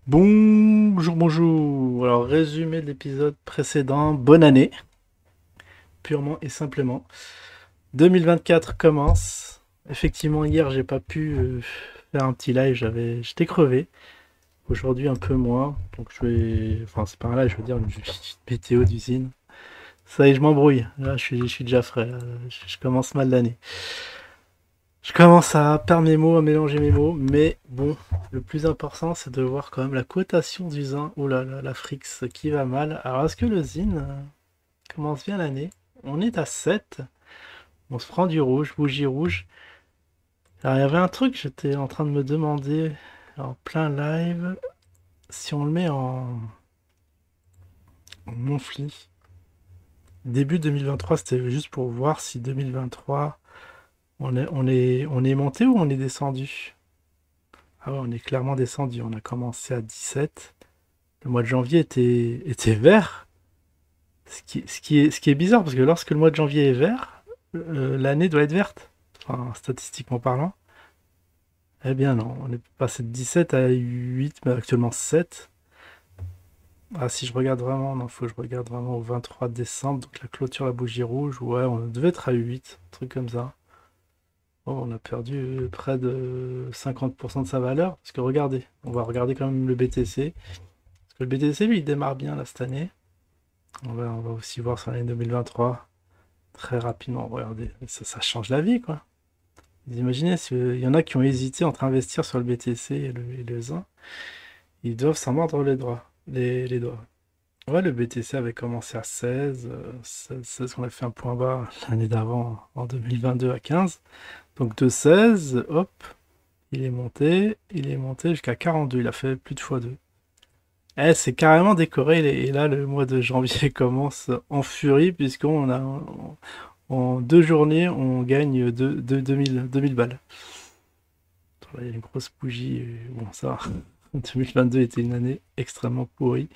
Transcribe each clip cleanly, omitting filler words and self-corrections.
Bonjour, bonjour. Alors, résumé de l'épisode précédent. Bonne année, purement et simplement. 2024 commence. Effectivement, hier, j'ai pas pu faire un petit live. J'étais crevé. Aujourd'hui, un peu moins. Donc, enfin, c'est pas un live, je veux dire une petite météo d'usine. Ça y est, je m'embrouille. Là, je suis déjà frais. Là. Je commence mal l'année. Je commence à perdre mes mots, à mélanger mes mots, mais bon, le plus important, c'est de voir quand même la cotation du zin. Oh là là, la Frix qui va mal. Alors, est-ce que le zine commence bien l'année? On est à 7. On se prend du rouge, bougie rouge. Alors, il y avait un truc, j'étais en train de me demander en plein live, si on le met en monthly. Début 2023, c'était juste pour voir si 2023, on est monté ou on est descendu? Ah ouais, on est clairement descendu. On a commencé à 17. Le mois de janvier était vert. Ce qui est bizarre, parce que lorsque le mois de janvier est vert, l'année doit être verte. Enfin, statistiquement parlant. Eh bien non, on est passé de 17 à 8, mais actuellement 7. Ah, si je regarde vraiment, non, faut que je regarde vraiment au 23 décembre, donc la clôture, la bougie rouge, ouais, on devait être à 8, un truc comme ça. Oh, on a perdu près de 50% de sa valeur, parce que regardez, on va regarder quand même le BTC, parce que le BTC, lui, il démarre bien là cette année. On va aussi voir sur l'année 2023. Très rapidement, regardez, ça change la vie, quoi. Vous imaginez, il y en a qui ont hésité entre investir sur le BTC et le ZIN, ils doivent s'en mordre les doigts. Ouais, le BTC avait commencé à 16, 16, on a fait un point bas l'année d'avant, en 2022 à 15. Donc de 16, hop, il est monté jusqu'à 42, il a fait plus de x2. Eh, c'est carrément décoré, et là, le mois de janvier commence en furie, puisqu'on a, en 2 journées, on gagne 2000 balles. Il y a une grosse bougie. Bon, ça, 2022 était une année extrêmement pourrie.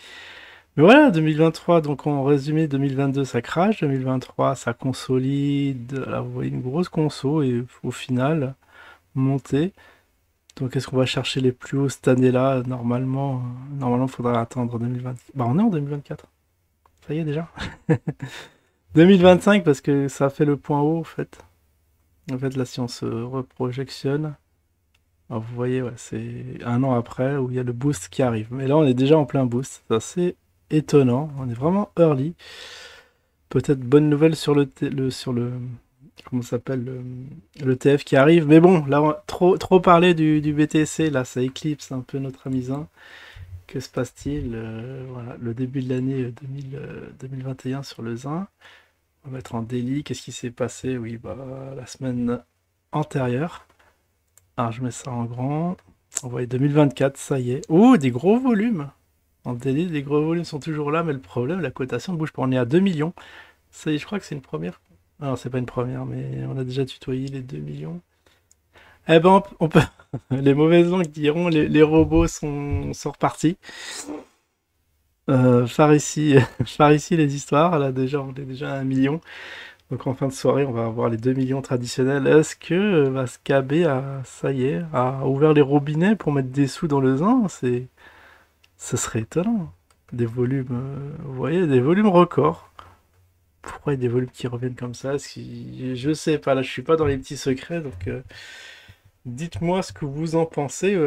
Mais voilà, 2023, donc en résumé, 2022, ça crache. 2023, ça consolide. Là, vous voyez une grosse conso et au final, montée. Donc, est-ce qu'on va chercher les plus hauts cette année-là? Normalement, il faudra attendre 2024. Bah, on est en 2024. Ça y est déjà. 2025, parce que ça fait le point haut, en fait. En fait, là, si on se reprojectionne, alors, vous voyez, ouais, c'est un an après où il y a le boost qui arrive. Mais là, on est déjà en plein boost. C'est assez étonnant. On est vraiment early. Peut-être bonne nouvelle sur comment ça s'appelle, le TF qui arrive. Mais bon, là, trop parlé du BTC. Là, ça éclipse un peu notre amisin. Que se passe-t-il? Voilà, le début de l'année 2021 sur le ZIN. On va mettre en daily. Qu'est-ce qui s'est passé? Oui, bah, la semaine antérieure. Alors, je mets ça en grand. On voit 2024, ça y est. Oh, des gros volumes. En daily, les gros volumes sont toujours là, mais le problème, la cotation ne bouge pas. On est à 2 millions. Ça y est, je crois que c'est une première. Alors, c'est pas une première, mais on a déjà tutoyé les 2 millions. Eh ben, on peut. Les mauvaises langues diront les robots sont repartis. Phare ici, phare ici les histoires. Là, déjà, on est déjà à 1 million. Donc, en fin de soirée, on va avoir les 2 millions traditionnels. Est-ce que Vascabé ça y est, a ouvert les robinets pour mettre des sous dans le zin? Ce serait étonnant. Des volumes, vous voyez, des volumes records. Pourquoi il y a des volumes qui reviennent comme ça? Je sais pas, là je suis pas dans les petits secrets, donc dites-moi ce que vous en pensez.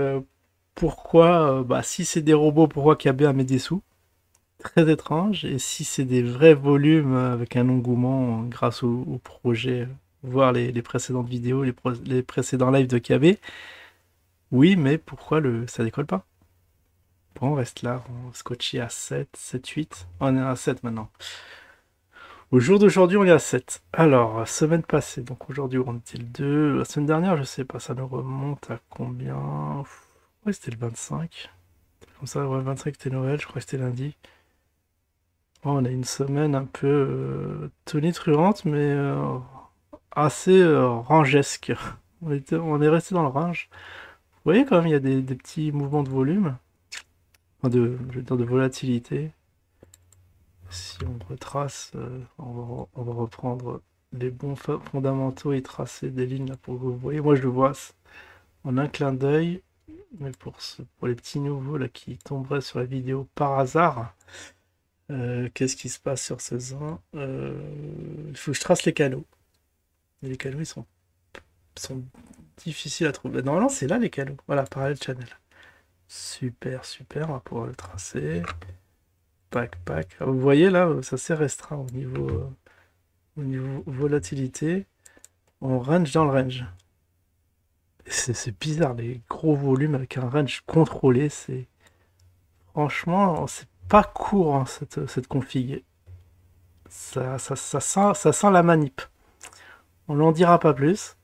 Pourquoi, bah, si c'est des robots, pourquoi KB met des sous? Très étrange. Et si c'est des vrais volumes avec un engouement grâce au projet, voir les précédentes vidéos, les précédents lives de KB, oui, mais pourquoi ça décolle pas? Pourquoi on reste là, on scotché à 7, 7, 8? On est à 7 maintenant. Au jour d'aujourd'hui, on est à 7. Alors, semaine passée, donc aujourd'hui, on était le 2. La semaine dernière, je sais pas, ça nous remonte à combien? Ouais, c'était le 25. Comme ça, ouais, le 25 c'était Noël, je crois que c'était lundi. Ouais, on a une semaine un peu tonitruante, mais assez rangesque. On est resté dans le range. Vous voyez quand même, il y a des petits mouvements de volume, enfin je veux dire de volatilité. Si on retrace, on va reprendre les bons fondamentaux et tracer des lignes là pour que vous voyez. Moi, je le vois en un clin d'œil. Mais pour les petits nouveaux là qui tomberaient sur la vidéo par hasard, qu'est-ce qui se passe sur ce zin? Il faut que je trace les canaux. Et les canaux, sont difficiles à trouver. Normalement, c'est là les canaux. Voilà, parallèle channel. Super, super, on va pouvoir le tracer. Pack, pack. Vous voyez là, ça s'est restreint au niveau volatilité. On range dans le range. C'est bizarre, les gros volumes avec un range contrôlé, c'est... Franchement, c'est pas court hein, cette config. Ça sent la manip. On n'en dira pas plus.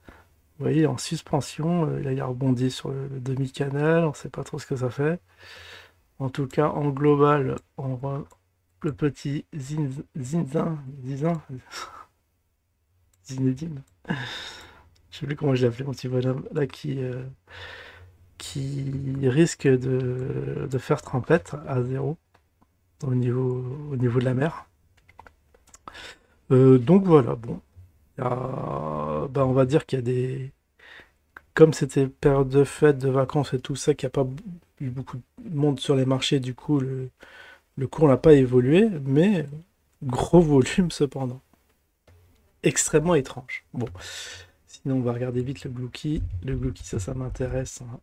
Vous voyez, en suspension, là il a rebondi sur le demi-canal, on sait pas trop ce que ça fait. En tout cas, en global, on voit le petit Zinedine. Zinedine. Je sais plus comment je l'appelais, mon petit bonhomme, là qui risque de faire trempette à zéro au niveau de la mer. Donc voilà, bon. Bah, on va dire qu'il y a des... Comme c'était période de fête, de vacances et tout ça, qu'il n'y a pas eu beaucoup de monde sur les marchés, du coup, le cours n'a pas évolué, mais gros volume cependant. Extrêmement étrange. Bon, sinon on va regarder vite le Glouki. Le Glouki, ça m'intéresse. Hein.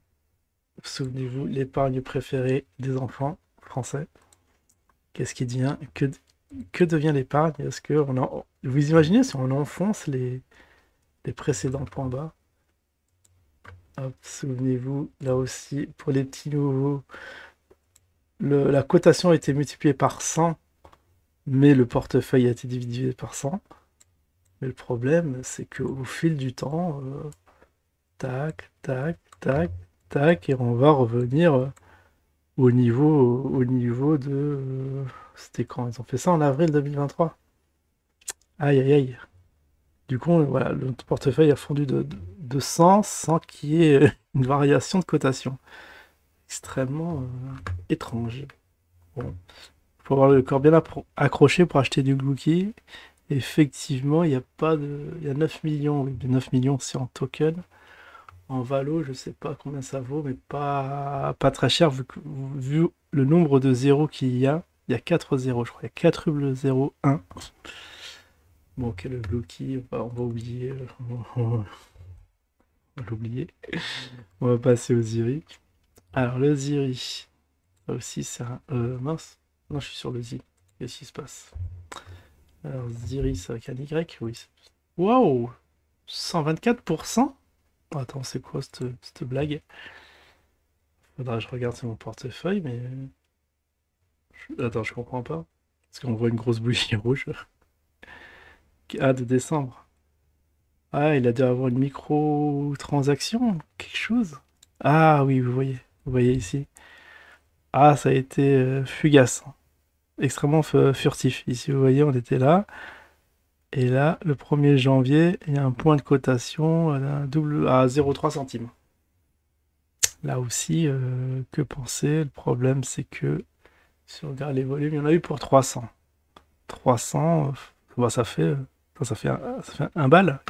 Souvenez-vous, l'épargne préférée des enfants français. Qu'est-ce qui devient? Que devient l'épargne? Est-ce que vous imaginez si on enfonce les précédents points bas? Hop, souvenez-vous, là aussi, pour les petits nouveaux, la cotation a été multipliée par 100, mais le portefeuille a été divisé par 100. Mais le problème, c'est qu'au fil du temps, tac, tac, tac, tac, et on va revenir au niveau de... c'était quand? Ils ont fait ça en avril 2023. Aïe, aïe, aïe. Du coup, voilà, le portefeuille a fondu de 100 sans qu'il y ait une variation de cotation. Extrêmement étrange. Bon. Faut avoir le corps bien accroché pour acheter du Glouki. Effectivement, il y a pas de... Il y a 9 millions, oui, 9 millions c'est en token. En valo, je sais pas combien ça vaut, mais pas très cher vu le nombre de zéros qu'il y a. Il y a 4 zéros, je crois. Il y a 4 0, 1. Bon, ok, le Glouki, on va oublier. On va l'oublier. On va passer au Ziri. Alors, le Ziri, ça aussi, c'est un... mince. Non, je suis sur le Ziri. Qu'est-ce qui se passe? Alors, Ziri, c'est avec un Y? Oui. Waouh! 124%? Attends, c'est quoi cette blague? Faudra que je regarde sur mon portefeuille, mais... Attends, je comprends pas. Parce qu'on voit une grosse bougie rouge. Ah, de décembre. Ah, il a dû avoir une micro-transaction, quelque chose. Ah oui, vous voyez ici. Ah, ça a été fugace. Extrêmement furtif. Ici, vous voyez, on était là. Et là, le 1er janvier, il y a un point de cotation à 0,3 centimes. Là aussi, que penser? Le problème, c'est que si on regarde les volumes, il y en a eu pour 300. 300, bah, ça fait un bal.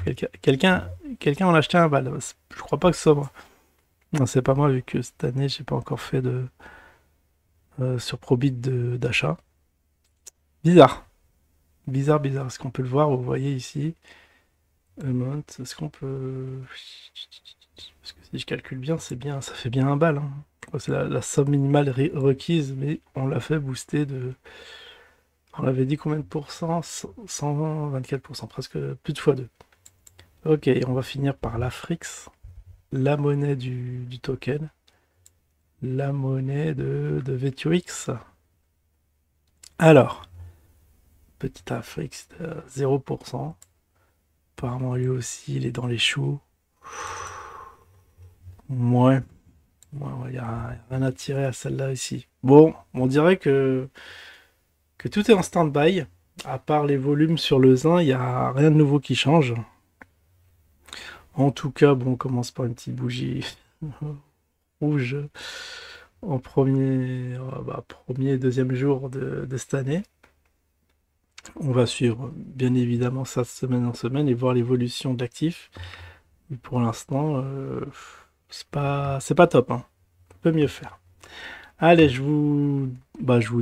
Quelqu'un en a acheté un bal. Je crois pas que ce soit moi. Non, c'est pas moi, vu que cette année, j'ai pas encore fait de sur Probit d'achat. Bizarre. Bizarre, bizarre. Est-ce qu'on peut le voir? Vous voyez ici. Amount. Est-ce qu'on peut... Parce que si je calcule bien, c'est bien, ça fait bien un bal. Hein. C'est la somme minimale requise, mais on l'a fait booster de... On avait dit combien de pourcents? 124%, presque plus de x2. Ok, et on va finir par l'Afrix, la monnaie du token, la monnaie de VTUX. Alors, petit Afrix de 0%. Apparemment, lui aussi, il est dans les choux. Ouais. Il n'y a rien à tirer à celle-là ici. Bon, on dirait que tout est en stand-by. À part les volumes sur le zin, il n'y a rien de nouveau qui change. En tout cas, bon, on commence par une petite bougie rouge en premier, premier et deuxième jour de cette année. On va suivre bien évidemment ça semaine en semaine et voir l'évolution de l'actif. Pour l'instant, c'est pas top. Hein. peut mieux faire. Allez, je vous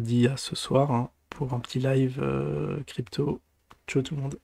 dis à ce soir hein, pour un petit live crypto. Ciao tout le monde.